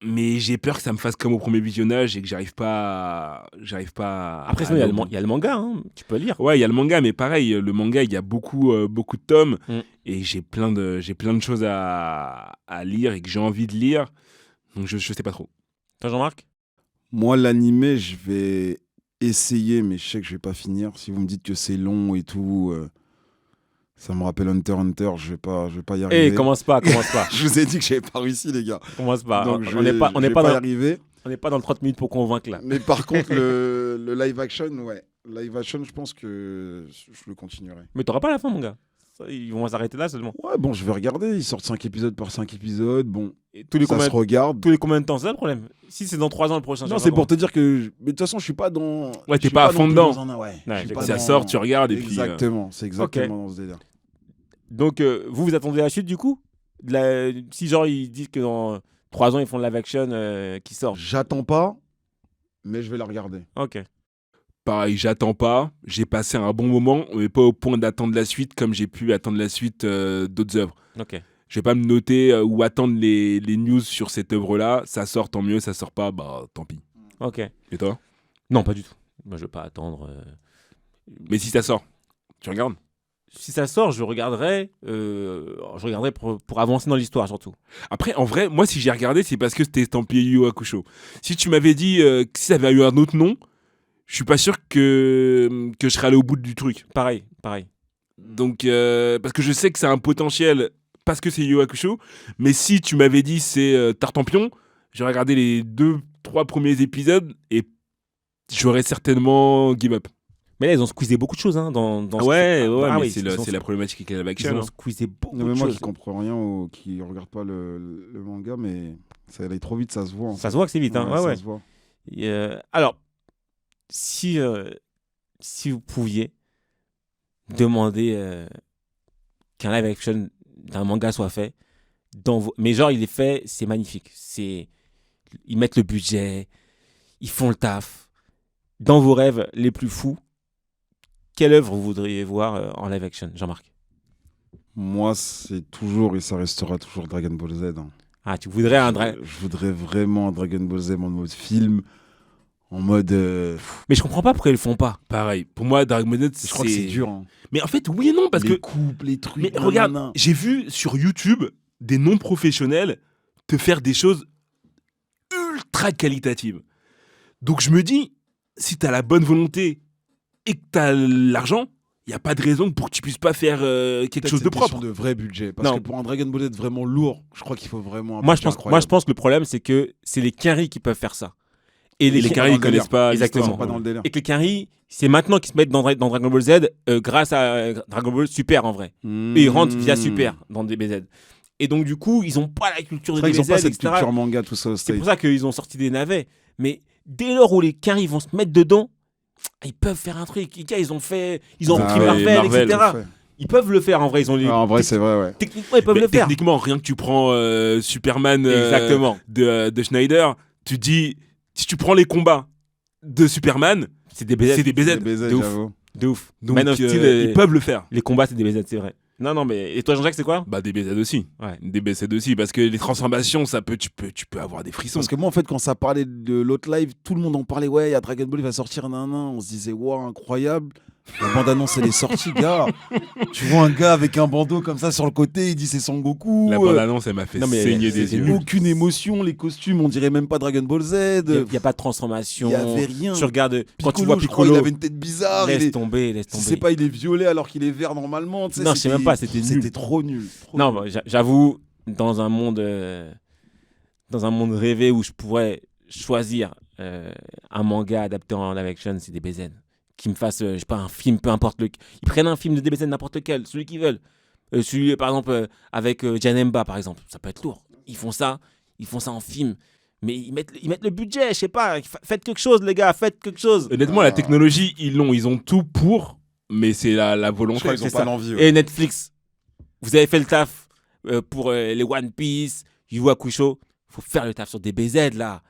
mais j'ai peur que ça me fasse comme au premier visionnage et que j'arrive pas. Après, sinon, il y a le manga, hein. Tu peux lire. Ouais, il y a le manga, mais pareil, le manga, il y a beaucoup de tomes et j'ai plein de choses à lire et que j'ai envie de lire, donc je sais pas trop. Toi, Jean-Marc? Moi, l'animé, je vais essayer, mais je sais que je vais pas finir. Si vous me dites que c'est long et tout. Ça me rappelle Hunter x Hunter, je vais pas y arriver. Commence pas. Je vous ai dit que j'avais pas réussi, les gars. Commence pas. Donc, on n'est pas y arriver. On n'est pas dans le 30 minutes pour convaincre là. Mais par contre, le live action, ouais. Live action, je pense que je le continuerai. Mais t'auras pas la fin, mon gars. Ils vont s'arrêter là seulement. Ouais, bon, je vais regarder. Ils sortent 5 épisodes par 5 épisodes. Bon, ça se regarde. Tous les combien de temps, c'est ça le problème? Si c'est dans 3 ans le prochain. Non, c'est pour te dire que. Mais de toute façon, je suis pas dans. Ouais, t'es pas à fond dedans. Ça sort, tu regardes et puis. Exactement, c'est exactement dans ce délire. Donc, vous attendez la suite du coup? Si genre ils disent que dans 3 ans ils font le live action qui sort. J'attends pas, mais je vais la regarder. Ok. Pareil, j'attends pas. J'ai passé un bon moment, mais pas au point d'attendre la suite comme j'ai pu attendre la suite d'autres œuvres. Ok. Je vais pas me noter ou attendre les news sur cette œuvre-là. Ça sort, tant mieux. Ça sort pas, bah tant pis. Ok. Et toi? Non, pas du tout. Moi, je vais pas attendre. Mais si ça sort, tu regardes? Si ça sort, je regarderai pour avancer dans l'histoire surtout. Après, en vrai, moi, si j'ai regardé, c'est parce que c'était estampillé Yu Yu Hakusho. Si tu m'avais dit que si ça avait eu un autre nom, je suis pas sûr que je serais allé au bout du truc. Pareil. Donc, parce que je sais que c'est un potentiel parce que c'est Yu Yu Hakusho, mais si tu m'avais dit c'est Tartampion, j'aurais regardé les 2-3 premiers épisodes et j'aurais certainement give up. Mais là, ils ont squeezé beaucoup de choses dans ce Ouais, Ah mais oui, c'est ils ont- la problématique avec la live Ils action. ont hein. squeezé beaucoup Non, mais de moi, choses. qui comprends rien, qui regarde pas le manga, mais ça allait trop vite, ça se voit. En Ça fait. se voit que c'est vite. Hein. Ouais, ça ouais. se voit. Et, alors, si vous pouviez demander qu'un live action d'un manga soit fait, mais genre il est fait, c'est magnifique. Ils mettent le budget, ils font le taf. Dans vos rêves les plus fous, quelle œuvre vous voudriez voir en live action, Jean-Marc? Moi, c'est toujours et ça restera toujours Dragon Ball Z. Hein. Ah, tu voudrais un dragon. Je voudrais vraiment un Dragon Ball Z en mode film, en mode. Mais je comprends pas pourquoi ils le font pas. Pareil. Pour moi, Dragon Ball Z, Je crois que c'est dur. Hein. Mais en fait, oui et non, parce les que. coupes, les trucs. Mais regarde, nanana. j'ai vu sur YouTube des non-professionnels te faire des choses ultra qualitatives. Donc je me dis, si t'as la bonne volonté et que t'as l'argent, il n'y a pas de raison pour que tu puisses pas faire quelque Peut-être chose c'est de une question propre. de vrai budget. Parce Non. que pour un Dragon Ball Z vraiment lourd, je crois qu'il faut vraiment un Moi je, budget pense, incroyable. que le problème, c'est que c'est les Quinry qui peuvent faire ça. Et Et les sont carrés, pas ils dans le connaissent pas. Exactement. Ils l'histoire. sont pas dans le délire. Et que les Quinry, c'est maintenant qu'ils se mettent dans Dragon Ball Z grâce à Dragon Ball Super en vrai. Et ils rentrent via Super dans DBZ. Et donc du coup, ils n'ont pas la culture de C'est vrai qu'ils ont DBZ, pas cette etc. culture manga, tout ça. C'est pour ça qu'ils ont sorti des navets. Mais dès lors où les Quinry vont se mettre dedans, ils peuvent faire un truc. Ils ont repris ouais, Marvel, Marvel, etc. Ils peuvent le faire en vrai. Ils ont les... En vrai, c'est vrai, ouais. Techniquement, ils peuvent Mais le faire. techniquement, rien que tu prends Superman Exactement. de Schneider, tu dis, si tu prends les combats de Superman, C'est des BZ. c'est des BZ. BZ, de ouf. j'avoue. De ouf. Donc Man of Steel, ils peuvent le faire. les combats, c'est des BZ, c'est vrai. Non, mais... Et toi, Jean-Jacques, c'est quoi? Bah des BZ aussi. Ouais. Des BZ aussi, parce que les transformations, tu peux avoir des frissons. Parce que moi, en fait, quand ça parlait de l'autre live, tout le monde en parlait. Ouais, il y a Dragon Ball, il va sortir, On se disait, waouh, incroyable. La bande-annonce, elle est sortie, gars. Tu vois un gars avec un bandeau comme ça sur le côté, il dit c'est Son Goku. La bande-annonce, elle m'a fait Non, mais saigner c'est des yeux. nul. Aucune émotion, les costumes, on dirait même pas Dragon Ball Z. Il n'y a pas de transformation. Il y avait rien. Tu regardes, quand tu Piccolo, vois je crois, Piccolo, il avait une tête bizarre. laisse tomber. Je sais pas, il est violet alors qu'il est vert normalement. Tu sais, Non, je sais même pas, c'était nul. C'était trop nul. trop Non, nul. bah, j'avoue, dans un monde rêvé où je pourrais choisir un manga adapté en live action, c'est des BZ. Qui me fassent, je sais pas, un film, peu importe le. Ils prennent un film de DBZ, n'importe lequel, celui qu'ils veulent. Celui, par exemple, avec Janemba, par exemple, ça peut être lourd. Ils font ça en film. Mais ils mettent le budget, je sais pas. Faites quelque chose, les gars, faites quelque chose. Honnêtement, la technologie, ils ont tout pour, mais c'est la Je volonté. crois qu'ils ont c'est pas ça. l'envie. Ouais. Et Netflix, vous avez fait le taf pour les One Piece, Yu Yu Hakusho. Faut faire le taf sur DBZ, là.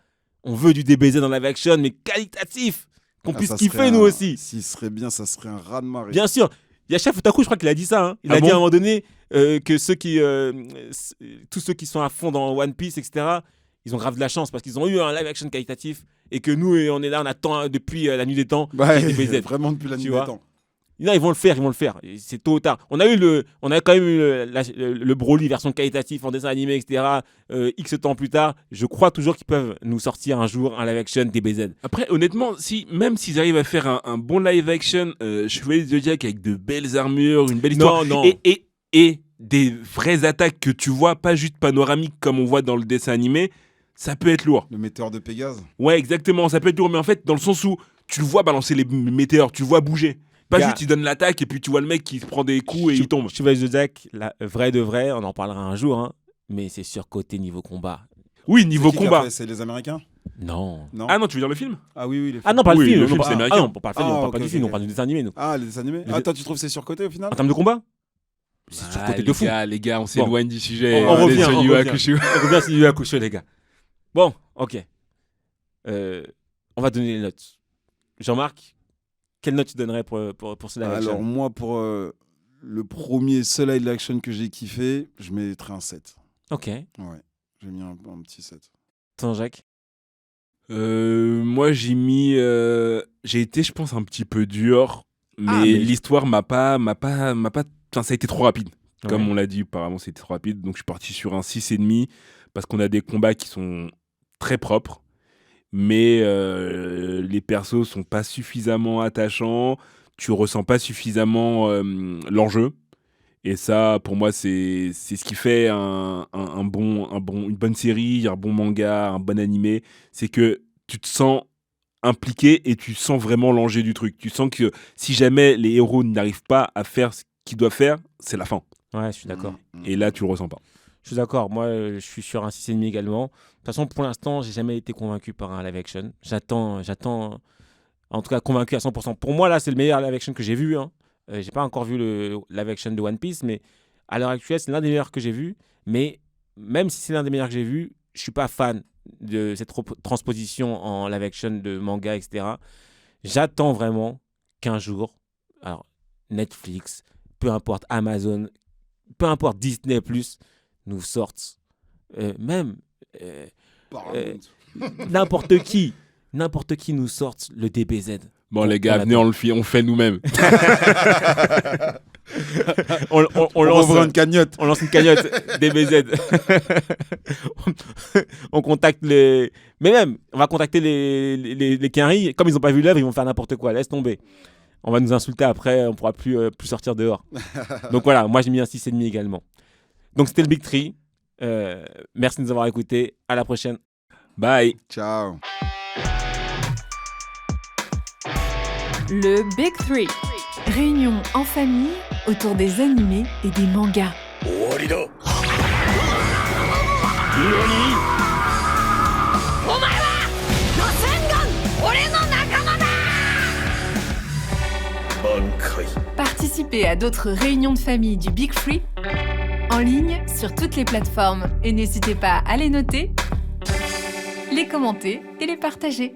On veut du DBZ dans live action, mais qualitatif. Qu'on Ah, puisse ça kiffer, serait nous un- aussi. S'il serait bien, ça serait un raz de marée. Bien sûr. Il y a Chef Otaku, je crois qu'il a dit ça. Hein. Il Ah a dit bon à un moment donné que tous ceux qui sont à fond dans One Piece, etc., ils ont grave de la chance parce qu'ils ont eu un live action qualitatif et que nous, on est là, on attend depuis la nuit des temps. Ouais, les DBZ. vraiment depuis la Tu nuit vois. des temps. Non, ils vont le faire. Et c'est tôt ou tard. On a quand même eu le Broly version qualitatif en dessin animé, etc. X temps plus tard, je crois toujours qu'ils peuvent nous sortir un jour un live action DBZ. Après, honnêtement, même s'ils arrivent à faire un bon live action, Chevalier du Zodiac avec de belles armures, une belle histoire, Non. et des vraies attaques que tu vois, pas juste panoramiques comme on voit dans le dessin animé, ça peut être lourd. Le météore de Pégase. Ouais, exactement, ça peut être lourd, mais en fait, dans le sens où tu le vois balancer les météores, tu le vois bouger. Pas Gars. juste, il donne l'attaque et puis tu vois le mec qui se prend des coups et il tombe. Chevalier Zodiac, vrai de vrai, on en parlera un jour, hein, mais c'est surcoté niveau combat. Oui, niveau C'est qui qui a combat. fait C'est les Américains. Non. Non. Ah non, tu veux dire le film? Ah oui, les Ah non, pas Oui, le film. le film, non, c'est pas- américain. Ah non, on parle pas, Ah, on parle pas ok, du film, ok. on parle du dessin animé, nous. Ah, les animés. Ah, toi, tu trouves que c'est surcoté au final En termes de combat, c'est surcoté de fou. Les gars, on s'éloigne du sujet. On revient, sur on Yu Yu revient. Hakusho. On revient sur Yu Yu Hakusho, les gars. Bon, ok. On va donner les notes. Jean-Marc, quelle note tu donnerais pour ce live action? Alors, moi, pour le premier seul live action que j'ai kiffé, je mettrais un 7. Ok. Ouais, j'ai mis un petit 7. Attends, Jacques. Moi, j'ai été, je pense, un petit peu dur, mais, Ah, mais- l'histoire m'a pas. Enfin, ça a été trop rapide. Comme Ouais. on l'a dit auparavant, c'était trop rapide. Donc, je suis parti sur un 6,5 parce qu'on a des combats qui sont très propres, mais les persos sont pas suffisamment attachants. Tu ressens pas suffisamment l'enjeu. Et ça, pour moi, c'est ce qui fait une bonne série, un bon manga, un bon animé. C'est que tu te sens impliqué et tu sens vraiment l'enjeu du truc. Tu sens que si jamais les héros n'arrivent pas à faire ce qu'ils doivent faire, c'est la fin. Ouais, je suis d'accord. Et là, tu le ressens pas. Je suis d'accord. Moi, je suis sur un 6,5 également. De toute façon, pour l'instant, j'ai jamais été convaincu par un live action. J'attends, en tout cas, convaincu à 100%. Pour moi, là, c'est le meilleur live action que j'ai vu. Hein. J'ai pas encore vu le live action de One Piece, mais à l'heure actuelle, c'est l'un des meilleurs que j'ai vu. Mais même si c'est l'un des meilleurs que j'ai vu, je suis pas fan de cette transposition en live action de manga, etc. J'attends vraiment qu'un jour, alors Netflix, peu importe Amazon, peu importe Disney+, nous sortent même n'importe qui nous sorte le DBZ. Bon, les gars, venez, on fait nous-mêmes. on lance une cagnotte. On lance une cagnotte DBZ. On contacte les... Mais même, on va contacter les quinries. Comme ils n'ont pas vu l'œuvre, ils vont faire n'importe quoi. Laisse tomber. On va nous insulter après, on ne pourra plus sortir dehors. Donc voilà, moi j'ai mis un 6,5 également. Donc c'était le Big Three. Merci de nous avoir écoutés. À la prochaine. Bye. Ciao. Le Big Three. Réunion en famille autour des animés et des mangas. Participez à d'autres réunions de famille du Big Three en ligne sur toutes les plateformes et n'hésitez pas à les noter, les commenter et les partager.